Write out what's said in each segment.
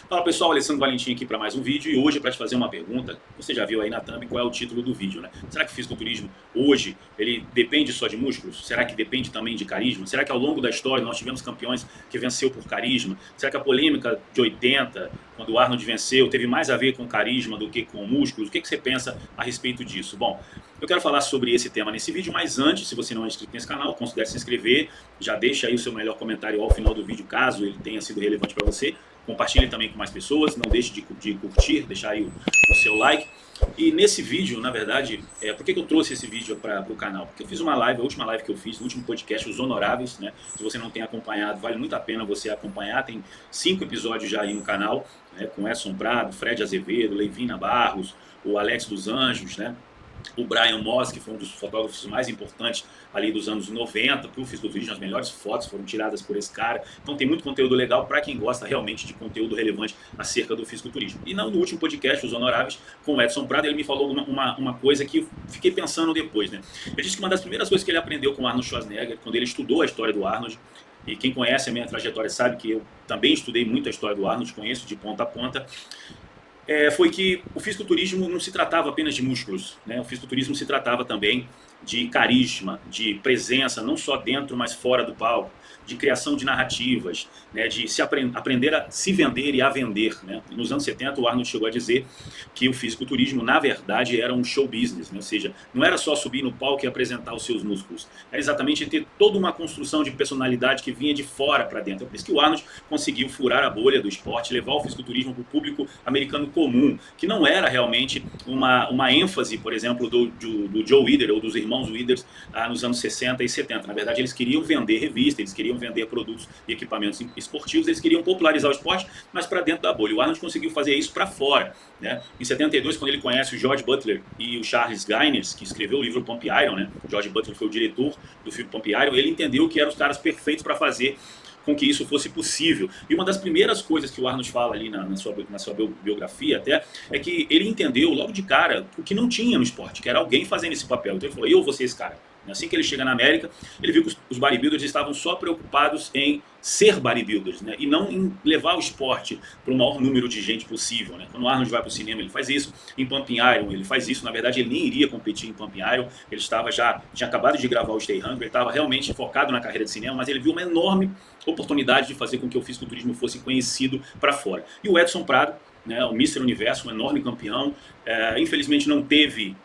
Fala pessoal, Alessandro Valentim aqui para mais um vídeo e hoje para te fazer uma pergunta. Você já viu aí na thumb qual é o título do vídeo, né? Será que o fisiculturismo hoje ele depende só de músculos? Será que depende também de carisma? Será que ao longo da história nós tivemos campeões que venceu por carisma? Será que a polêmica de 80, quando o Arnold venceu, teve mais a ver com carisma do que com músculos? O que você pensa a respeito disso? Bom, eu quero falar sobre esse tema nesse vídeo, mas antes, se você não é inscrito nesse canal, considere se inscrever, já deixa aí o seu melhor comentário ao final do vídeo, caso ele tenha sido relevante para você. Compartilhe também com mais pessoas, não deixe de curtir, deixar aí o seu like. E nesse vídeo, na verdade, por que eu trouxe esse vídeo para o canal? Porque eu fiz uma live, a última live que eu fiz, o último podcast, Os Honoráveis, né? Se você não tem acompanhado, vale muito a pena você acompanhar, tem 5 episódios já aí no canal, né? Com Edson Prado, Fred Azevedo, Leivina Barros, o Alex dos Anjos, né? O Brian Moss, que foi um dos fotógrafos mais importantes ali dos anos 90, para o fisiculturismo, as melhores fotos foram tiradas por esse cara. Então tem muito conteúdo legal para quem gosta realmente de conteúdo relevante acerca do fisiculturismo. E no último podcast, Os Honoráveis, com o Edson Prado, ele me falou uma coisa que eu fiquei pensando depois, né? Ele disse que uma das primeiras coisas que ele aprendeu com o Arnold Schwarzenegger, quando ele estudou a história do Arnold, e quem conhece a minha trajetória sabe que eu também estudei muito a história do Arnold, conheço de ponta a ponta, foi que o fisiculturismo não se tratava apenas de músculos, né? O fisiculturismo se tratava também de carisma, de presença, não só dentro, mas fora do palco, de criação de narrativas, né? De se aprender a se vender e a vender, né? Nos anos 70, o Arnold chegou a dizer que o fisiculturismo, na verdade, era um show business, né? Ou seja, não era só subir no palco e apresentar os seus músculos, era exatamente ter toda uma construção de personalidade que vinha de fora para dentro. É por isso que o Arnold conseguiu furar a bolha do esporte, levar o fisiculturismo para o público americano comum, que não era realmente uma ênfase, por exemplo, do Joe Weider ou dos irmãos Weider nos anos 60 e 70. Na verdade, eles queriam vender revistas, eles queriam vender produtos e equipamentos esportivos, eles queriam popularizar o esporte, mas para dentro da bolha. O Arnold conseguiu fazer isso para fora, né? Em 72, quando ele conhece o George Butler e o Charles Gaines, que escreveu o livro Pump Iron, né? O George Butler foi o diretor do filme Pump Iron, ele entendeu que eram os caras perfeitos para fazer com que isso fosse possível. E uma das primeiras coisas que o Arnold fala ali na sua biografia até, é que ele entendeu logo de cara o que não tinha no esporte, que era alguém fazendo esse papel. Então ele falou, eu vou ser esse cara. Assim que ele chega na América, ele viu que os bodybuilders estavam só preocupados em ser bodybuilders, né? E não em levar o esporte para o maior número de gente possível, né? Quando o Arnold vai para o cinema, ele faz isso. Em Pumping Iron, ele faz isso. Na verdade, ele nem iria competir em Pumping Iron. Ele tinha acabado de gravar o Stay Hungry, ele estava realmente focado na carreira de cinema, mas ele viu uma enorme oportunidade de fazer com que o fisiculturismo fosse conhecido para fora. E o Edson Prado, né, o Mr. Universo, um enorme campeão, infelizmente não teve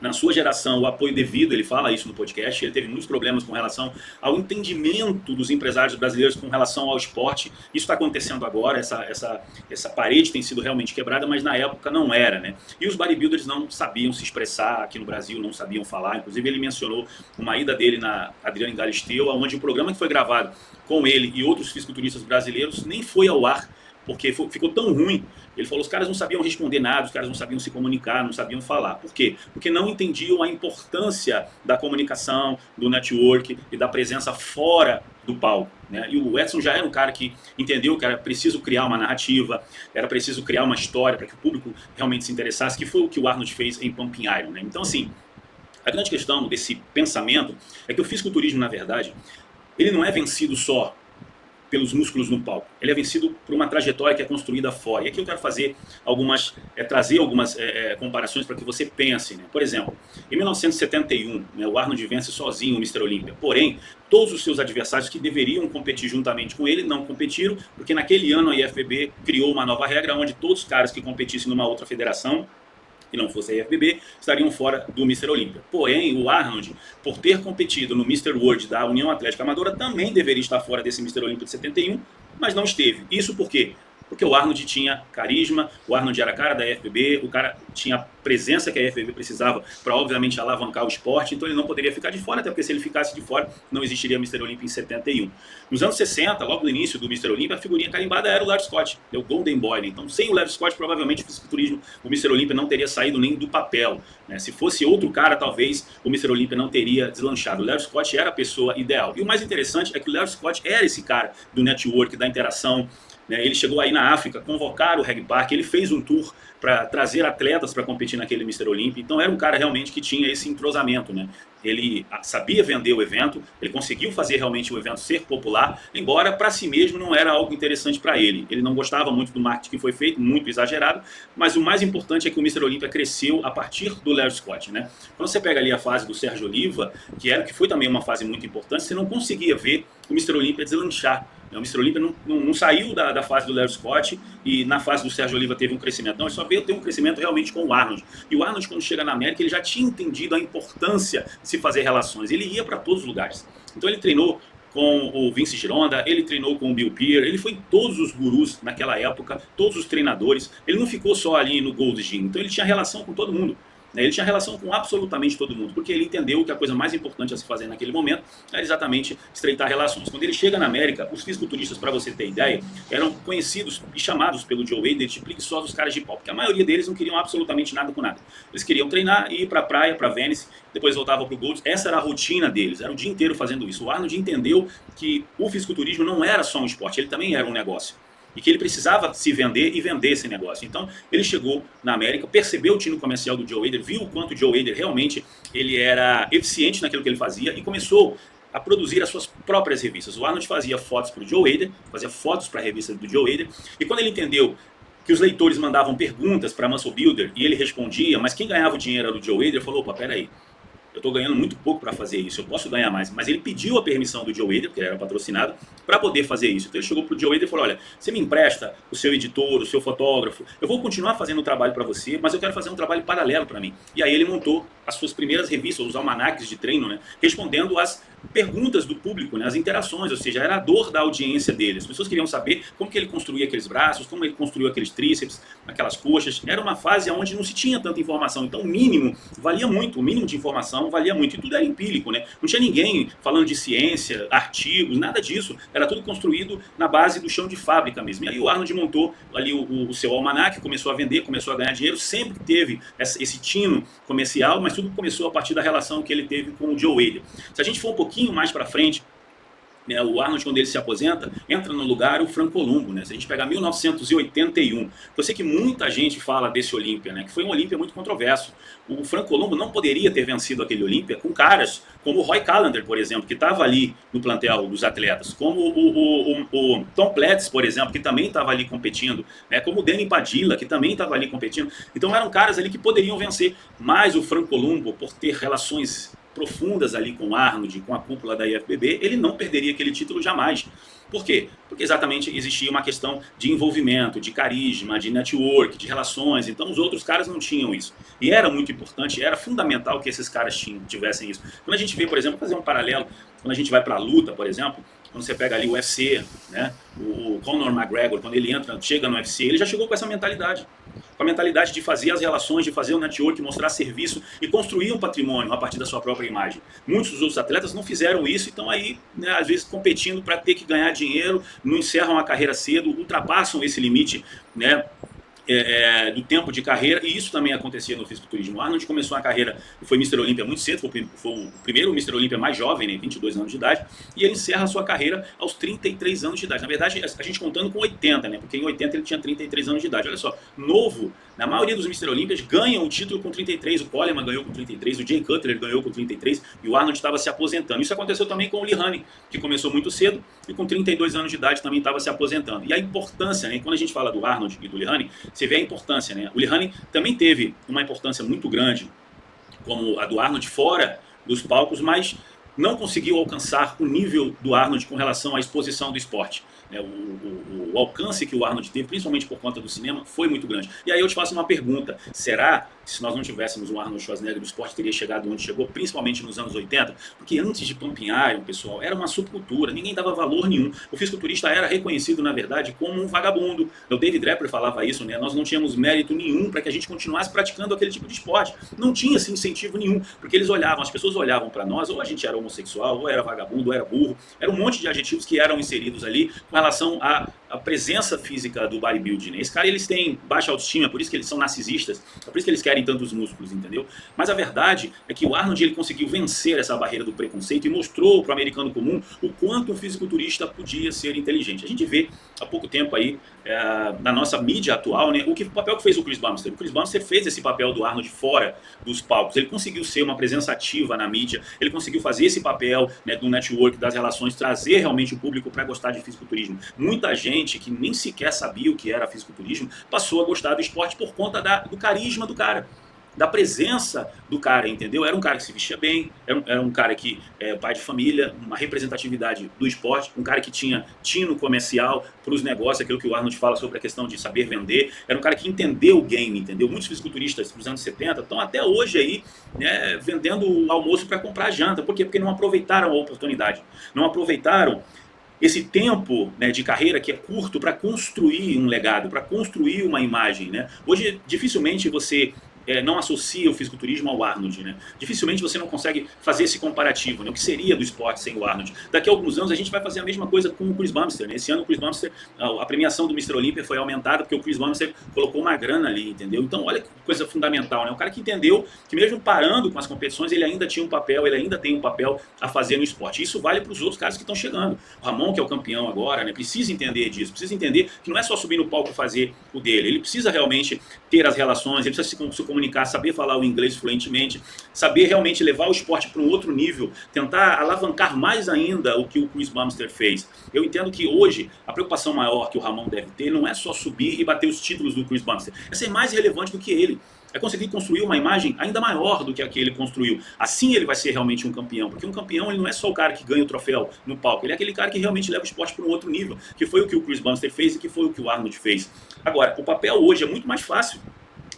na sua geração o apoio devido, ele fala isso no podcast, ele teve muitos problemas com relação ao entendimento dos empresários brasileiros com relação ao esporte. Isso está acontecendo agora, essa parede tem sido realmente quebrada, mas na época não era, né? E os bodybuilders não sabiam se expressar aqui no Brasil, não sabiam falar. Inclusive ele mencionou uma ida dele na Adriane Galisteu, onde o programa que foi gravado com ele e outros fisiculturistas brasileiros nem foi ao ar, porque ficou tão ruim. Ele falou, os caras não sabiam responder nada, os caras não sabiam se comunicar, não sabiam falar. Por quê? Porque não entendiam a importância da comunicação, do network e da presença fora do palco, né? E o Edson já era um cara que entendeu que era preciso criar uma narrativa, era preciso criar uma história para que o público realmente se interessasse, que foi o que o Arnold fez em Pumping Iron, né? Então, assim, a grande questão desse pensamento é que o fisiculturismo, na verdade, ele não é vencido só pelos músculos no palco. Ele é vencido por uma trajetória que é construída fora. E aqui eu quero fazer trazer algumas comparações para que você pense, né? Por exemplo, em 1971, né, o Arnold vence sozinho o Mr. Olympia. Porém, todos os seus adversários que deveriam competir juntamente com ele não competiram, porque naquele ano a IFBB criou uma nova regra onde todos os caras que competissem numa outra federação e não fosse a IFBB, estariam fora do Mr. Olympia. Porém, o Arnold, por ter competido no Mr. World da União Atlética Amadora, também deveria estar fora desse Mr. Olympia de 71, mas não esteve. Isso por quê? Porque o Arnold tinha carisma, o Arnold era a cara da IFBB, o cara tinha a presença que a IFBB precisava para, obviamente, alavancar o esporte, então ele não poderia ficar de fora, até porque se ele ficasse de fora, não existiria Mr. Olympia em 71. Nos anos 60, logo no início do Mr. Olympia, a figurinha carimbada era o Larry Scott, o Golden Boy, né? Então, sem o Larry Scott, provavelmente o fisiculturismo, o Mr. Olympia não teria saído nem do papel, né? Se fosse outro cara, talvez o Mr. Olympia não teria deslanchado. O Larry Scott era a pessoa ideal. E o mais interessante é que o Larry Scott era esse cara do network, da interação, né? Ele chegou aí na África, convocar o Reg Park, ele fez um tour para trazer atletas para competir naquele Mr. Olympia. Então era um cara realmente que tinha esse entrosamento, né? ele sabia vender o evento, ele conseguiu fazer realmente o evento ser popular, embora para si mesmo não era algo interessante para ele. Ele não gostava muito do marketing que foi feito, muito exagerado, mas o mais importante é que o Mr. Olympia cresceu a partir do Larry Scott, né? Quando você pega ali a fase do Sérgio Oliva, que foi também uma fase muito importante, você não conseguia ver o Mr. Olympia deslanchar. O Mr. Olympia não saiu da fase do Larry Scott e na fase do Sérgio Oliva teve um crescimento. Não, ele só veio ter um crescimento realmente com o Arnold. E o Arnold, quando chega na América, ele já tinha entendido a importância de se fazer relações. Ele ia para todos os lugares. Então ele treinou com o Vince Gironda, ele treinou com o Bill Pearl, ele foi em todos os gurus naquela época, todos os treinadores. Ele não ficou só ali no Gold Gym. Então ele tinha relação com todo mundo. Ele tinha relação com absolutamente todo mundo, porque ele entendeu que a coisa mais importante a se fazer naquele momento era exatamente estreitar relações. Quando ele chega na América, os fisiculturistas, para você ter ideia, eram conhecidos e chamados pelo Joe Hader de preguiçosos caras de pau, porque a maioria deles não queriam absolutamente nada com nada. Eles queriam treinar, ir para a praia, para Venice, depois voltavam para o Gold. Essa era a rotina deles, era o dia inteiro fazendo isso. O Arnold entendeu que o fisiculturismo não era só um esporte, ele também era um negócio. E que ele precisava se vender e vender esse negócio. Então, ele chegou na América, percebeu o tino comercial do Joe Hader, viu o quanto o Joe Hader realmente ele era eficiente naquilo que ele fazia e começou a produzir as suas próprias revistas. O Arnold fazia fotos para o Joe Hader, fazia fotos para a revista do Joe Hader, e quando ele entendeu que os leitores mandavam perguntas para Muscle Builder e ele respondia, mas quem ganhava o dinheiro era o Joe Hader, falou, opa, peraí, eu estou ganhando muito pouco para fazer isso, eu posso ganhar mais. Mas ele pediu a permissão do Joe Hader, porque ele era patrocinado, para poder fazer isso. Então ele chegou para o Joe Hader e falou, olha, você me empresta o seu editor, o seu fotógrafo, eu vou continuar fazendo o trabalho para você, mas eu quero fazer um trabalho paralelo para mim. E aí ele montou as suas primeiras revistas, os almanaques de treino, né, respondendo às perguntas do público, né, as interações, ou seja, era a dor da audiência dele. As pessoas queriam saber como que ele construía aqueles braços, como ele construiu aqueles tríceps, aquelas coxas. Era uma fase onde não se tinha tanta informação, então o mínimo valia muito, o mínimo de informação valia muito, e tudo era empírico, né? Não tinha ninguém falando de ciência, artigos, nada disso, era tudo construído na base do chão de fábrica mesmo. E aí o Arnold montou ali o seu almanaque, começou a vender, começou a ganhar dinheiro, sempre teve esse tino comercial, mas tudo começou a partir da relação que ele teve com o Joe Hader. Se a gente for um pouquinho mais para frente, né, o Arnold, quando ele se aposenta, entra no lugar o Frank Columbu, né? Se a gente pegar 1981, eu sei que muita gente fala desse Olímpia, né, que foi um Olímpia muito controverso. O Frank Columbu não poderia ter vencido aquele Olímpia com caras como o Roy Callender, por exemplo, que estava ali no plantel dos atletas, como o Tom Platz, por exemplo, que também estava ali competindo, né, como o Danny Padilla, que também estava ali competindo. Então eram caras ali que poderiam vencer, mas o Frank Columbu, por ter relações profundas ali com o Arnold, com a cúpula da IFBB, ele não perderia aquele título jamais. Por quê? Porque exatamente existia uma questão de envolvimento, de carisma, de network, de relações. Então os outros caras não tinham isso. E era muito importante, era fundamental que esses caras tivessem isso. Quando a gente vê, por exemplo, fazer um paralelo, quando a gente vai para a luta, por exemplo, quando você pega ali o UFC, né, o Conor McGregor, quando ele chega no UFC, ele já chegou com essa mentalidade. Com a mentalidade de fazer as relações, de fazer o network, mostrar serviço e construir um patrimônio a partir da sua própria imagem. Muitos dos outros atletas não fizeram isso e estão aí, né, às vezes, competindo para ter que ganhar dinheiro, não encerram a carreira cedo, ultrapassam esse limite, né, do tempo de carreira, e isso também acontecia no fisiculturismo. O Arnold começou a carreira, foi Mr. Olympia muito cedo, foi o primeiro Mr. Olympia mais jovem, né, 22 anos de idade, e ele encerra a sua carreira aos 33 anos de idade. Na verdade, a gente contando com 80, né, porque em 80 ele tinha 33 anos de idade. Olha só, novo, na maioria dos Mr. Olympias ganham o título com 33, o Coleman ganhou com 33, o Jay Cutler ganhou com 33, e o Arnold estava se aposentando. Isso aconteceu também com o Lee Haney, que começou muito cedo, e com 32 anos de idade também estava se aposentando. E a importância, né, quando a gente fala do Arnold e do Lee Haney, você vê a importância, né? O Lee Haney também teve uma importância muito grande, como a do Arnold fora dos palcos, mas não conseguiu alcançar o nível do Arnold com relação à exposição do esporte. O alcance que o Arnold teve, principalmente por conta do cinema, foi muito grande. E aí eu te faço uma pergunta, será que se nós não tivéssemos um Arnold Schwarzenegger, o esporte teria chegado onde chegou, principalmente nos anos 80? Porque antes de Pumping Iron, pessoal, era uma subcultura, ninguém dava valor nenhum. O fisiculturista era reconhecido, na verdade, como um vagabundo. O David Draper falava isso, né? Nós não tínhamos mérito nenhum para que a gente continuasse praticando aquele tipo de esporte. Não tinha esse incentivo nenhum, porque eles olhavam, as pessoas olhavam para nós, ou a gente era homossexual, ou era vagabundo, ou era burro, era um monte de adjetivos que eram inseridos ali com relação a a presença física do bodybuilding, né? Esse cara, eles têm baixa autoestima, por isso que eles são narcisistas, é por isso que eles querem tantos músculos, entendeu? Mas a verdade é que o Arnold, ele conseguiu vencer essa barreira do preconceito e mostrou para o americano comum o quanto um fisiculturista podia ser inteligente. A gente vê há pouco tempo aí, na nossa mídia atual, né, o papel que fez o Chris Bumstead. O Chris Bumstead fez esse papel do Arnold fora dos palcos. Ele conseguiu ser uma presença ativa na mídia, ele conseguiu fazer esse papel, né, do network, das relações, trazer realmente o público para gostar de fisiculturismo. Muita gente que nem sequer sabia o que era fisiculturismo passou a gostar do esporte por conta do carisma do cara, da presença do cara, entendeu? Era um cara que se vestia bem, era um cara que é pai de família, uma representatividade do esporte, um cara que tinha tino comercial para os negócios, aquilo que o Arnold fala sobre a questão de saber vender, era um cara que entendeu o game, entendeu? Muitos fisiculturistas dos anos 70 estão até hoje aí, né, vendendo o almoço para comprar janta. Por quê? Porque não aproveitaram a oportunidade, não aproveitaram esse tempo, né, de carreira que é curto para construir um legado, para construir uma imagem, né? Hoje, dificilmente você não associa o fisiculturismo ao Arnold, né? Dificilmente você não consegue fazer esse comparativo, né? O que seria do esporte sem o Arnold? Daqui a alguns anos a gente vai fazer a mesma coisa com o Chris Bumstead, né? Esse ano o Chris Bumstead, a premiação do Mr. Olympia foi aumentada porque o Chris Bumstead colocou uma grana ali, entendeu? Então olha que coisa fundamental, né? O cara que entendeu que mesmo parando com as competições, ele ainda tinha um papel, ele ainda tem um papel a fazer no esporte. Isso vale para os outros caras que estão chegando. O Ramon, que é o campeão agora, né? Precisa entender disso, precisa entender que não é só subir no palco e fazer o dele, ele precisa realmente ter as relações, ele precisa se comunicar, saber falar o inglês fluentemente, saber realmente levar o esporte para um outro nível, tentar alavancar mais ainda o que o Chris Bumstead fez. Eu entendo que hoje a preocupação maior que o Ramon deve ter não é só subir e bater os títulos do Chris Bumstead, é ser mais relevante do que ele. É conseguir construir uma imagem ainda maior do que a que ele construiu. Assim ele vai ser realmente um campeão, porque um campeão ele não é só o cara que ganha o troféu no palco, ele é aquele cara que realmente leva o esporte para um outro nível, que foi o que o Chris Bumstead fez e que foi o que o Arnold fez. Agora, o papel hoje é muito mais fácil,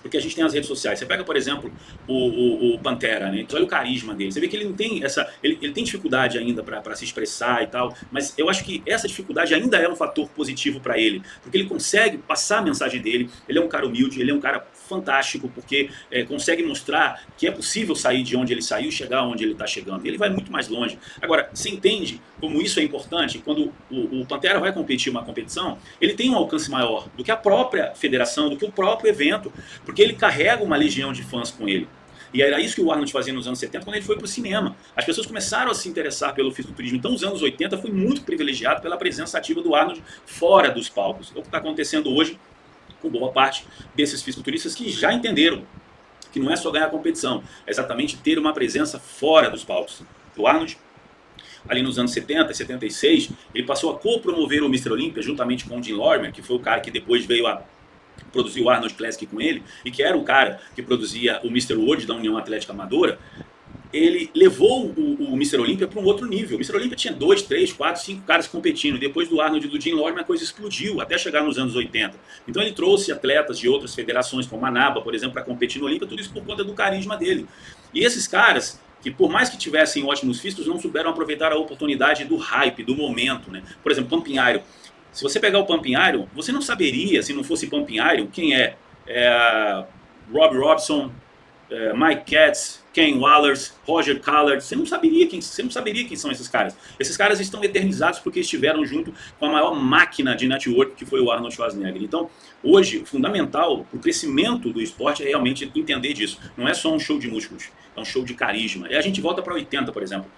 porque a gente tem as redes sociais. Você pega, por exemplo, o Pantera, né? Então, olha o carisma dele. Você vê que ele não tem essa. Ele tem dificuldade ainda para se expressar e tal, mas eu acho que essa dificuldade ainda é um fator positivo para ele, porque ele consegue passar a mensagem dele. Ele é um cara humilde, ele é um cara fantástico, porque consegue mostrar que é possível sair de onde ele saiu e chegar onde ele está chegando. E ele vai muito mais longe. Agora, você entende como isso é importante? Quando o Pantera vai competir uma competição, ele tem um alcance maior do que a própria federação, do que o próprio evento, porque ele carrega uma legião de fãs com ele. E era isso que o Arnold fazia nos anos 70 quando ele foi para o cinema. As pessoas começaram a se interessar pelo fisiculturismo. Então, os anos 80 foi muito privilegiado pela presença ativa do Arnold fora dos palcos. É o que está acontecendo hoje com boa parte desses fisiculturistas que já entenderam que não é só ganhar a competição, é exatamente ter uma presença fora dos palcos. O Arnold, ali nos anos 70, 76, ele passou a co-promover o Mr. Olympia juntamente com o Jim Lorimer, que foi o cara que depois veio a produzir o Arnold Classic com ele, e que era o cara que produzia o Mr. World da União Atlética Amadora. Ele levou o Mr. Olympia para um outro nível. O Mr. Olympia tinha 2, 3, 4, 5 caras competindo. Depois do Arnold e do Jim Lorimer, a coisa explodiu, até chegar nos anos 80. Então ele trouxe atletas de outras federações, como a NABA, por exemplo, para competir no Olympia, tudo isso por conta do carisma dele. E esses caras, que por mais que tivessem ótimos físicos, não souberam aproveitar a oportunidade do hype, do momento, né? Por exemplo, Pumping Iron. Se você pegar o Pumping Iron, você não saberia, se não fosse Pumping Iron, quem é Rob Robson, Mike Katz, Ken Wallers, Roger Callard. Você não saberia quem são esses caras. Esses caras estão eternizados porque estiveram junto com a maior máquina de network que foi o Arnold Schwarzenegger. Então, hoje, o fundamental para o crescimento do esporte é realmente entender disso. Não é só um show de músculos, é um show de carisma. E a gente volta para 80, por exemplo.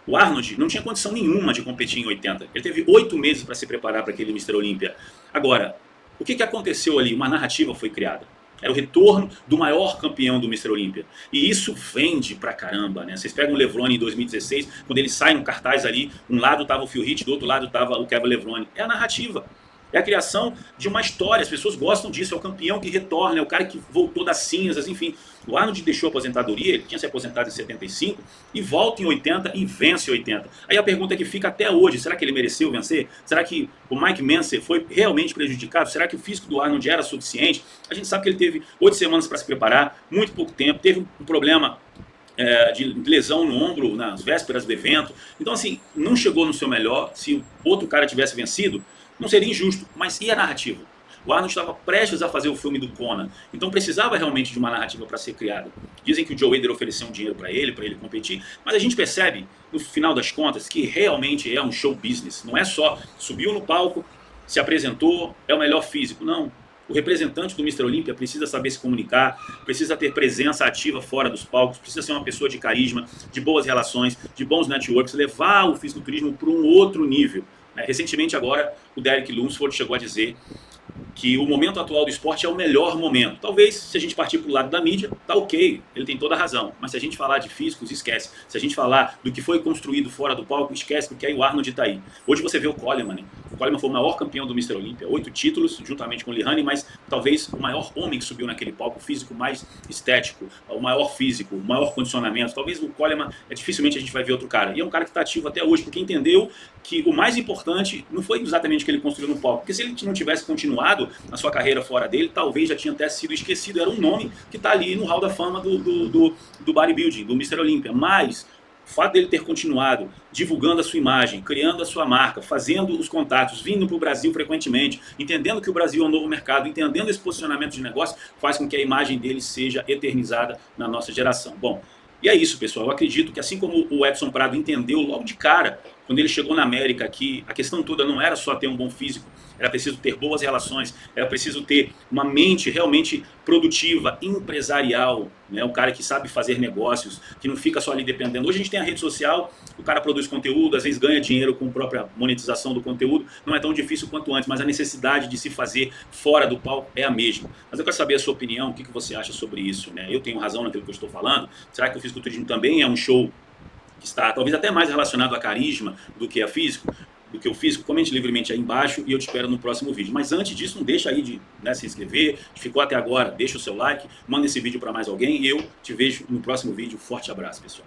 O Arnold não tinha condição nenhuma de competir em 80. Ele teve 8 meses para se preparar para aquele Mr. Olympia. Agora, o que aconteceu ali? Uma narrativa foi criada. Era o retorno do maior campeão do Mr. Olympia. E isso vende pra caramba, né? Vocês pegam o Levrone em 2016, quando ele sai no cartaz ali, um lado estava o Phil Heath, do outro lado estava o Kevin Levrone. É a narrativa. É a criação de uma história, as pessoas gostam disso, é o campeão que retorna, é o cara que voltou das cinzas, enfim. O Arnold deixou a aposentadoria, ele tinha se aposentado em 75, e volta em 80 e vence em 80. Aí a pergunta que fica até hoje, será que ele mereceu vencer? Será que o Mike Manser foi realmente prejudicado? Será que o físico do Arnold era suficiente? A gente sabe que ele teve 8 semanas para se preparar, muito pouco tempo, teve um problema de lesão no ombro nas vésperas do evento. Então assim, não chegou no seu melhor. Se outro cara tivesse vencido, não seria injusto, mas e a narrativa? O Arnold estava prestes a fazer o filme do Conan, então precisava realmente de uma narrativa para ser criada. Dizem que o Joe Hader ofereceu um dinheiro para ele competir, mas a gente percebe, no final das contas, que realmente é um show business. Não é só subiu no palco, se apresentou, é o melhor físico. Não. O representante do Mr. Olímpia precisa saber se comunicar, precisa ter presença ativa fora dos palcos, precisa ser uma pessoa de carisma, de boas relações, de bons networks, levar o fisiculturismo para um outro nível. Recentemente agora, o Derek Lunsford chegou a dizer que o momento atual do esporte é o melhor momento. Talvez, se a gente partir para o lado da mídia, tá ok, ele tem toda a razão. Mas se a gente falar de físicos, esquece. Se a gente falar do que foi construído fora do palco, esquece, porque aí o Arnold está aí. Hoje você vê o Coleman, né? O Coleman foi o maior campeão do Mr. Olympia, 8 títulos, juntamente com o Lihane, mas talvez o maior homem que subiu naquele palco, o físico mais estético, o maior físico, o maior condicionamento. Talvez o Coleman, dificilmente a gente vai ver outro cara. E é um cara que está ativo até hoje, porque entendeu que o mais importante não foi exatamente o que ele construiu no palco, porque se ele não tivesse continuado a sua carreira fora dele, talvez já tinha até sido esquecido, era um nome que está ali no hall da fama do bodybuilding, do Mr. Olympia, mas o fato dele ter continuado divulgando a sua imagem, criando a sua marca, fazendo os contatos, vindo para o Brasil frequentemente, entendendo que o Brasil é um novo mercado, entendendo esse posicionamento de negócio, faz com que a imagem dele seja eternizada na nossa geração. Bom, e é isso, pessoal. Eu acredito que assim como o Edson Prado entendeu logo de cara, quando ele chegou na América aqui, a questão toda não era só ter um bom físico, era preciso ter boas relações, era preciso ter uma mente realmente produtiva, empresarial, né? Um cara que sabe fazer negócios, que não fica só ali dependendo. Hoje a gente tem a rede social, o cara produz conteúdo, às vezes ganha dinheiro com a própria monetização do conteúdo, não é tão difícil quanto antes, mas a necessidade de se fazer fora do palco é a mesma. Mas eu quero saber a sua opinião, o que você acha sobre isso, né? Eu tenho razão naquilo que eu estou falando? Será que o fisiculturismo também é um show que está talvez até mais relacionado a carisma do que a físico, do que o físico? Comente livremente aí embaixo e eu te espero no próximo vídeo. Mas antes disso, não deixa aí de se inscrever, ficou até agora, deixa o seu like, manda esse vídeo para mais alguém e eu te vejo no próximo vídeo. Forte abraço, pessoal.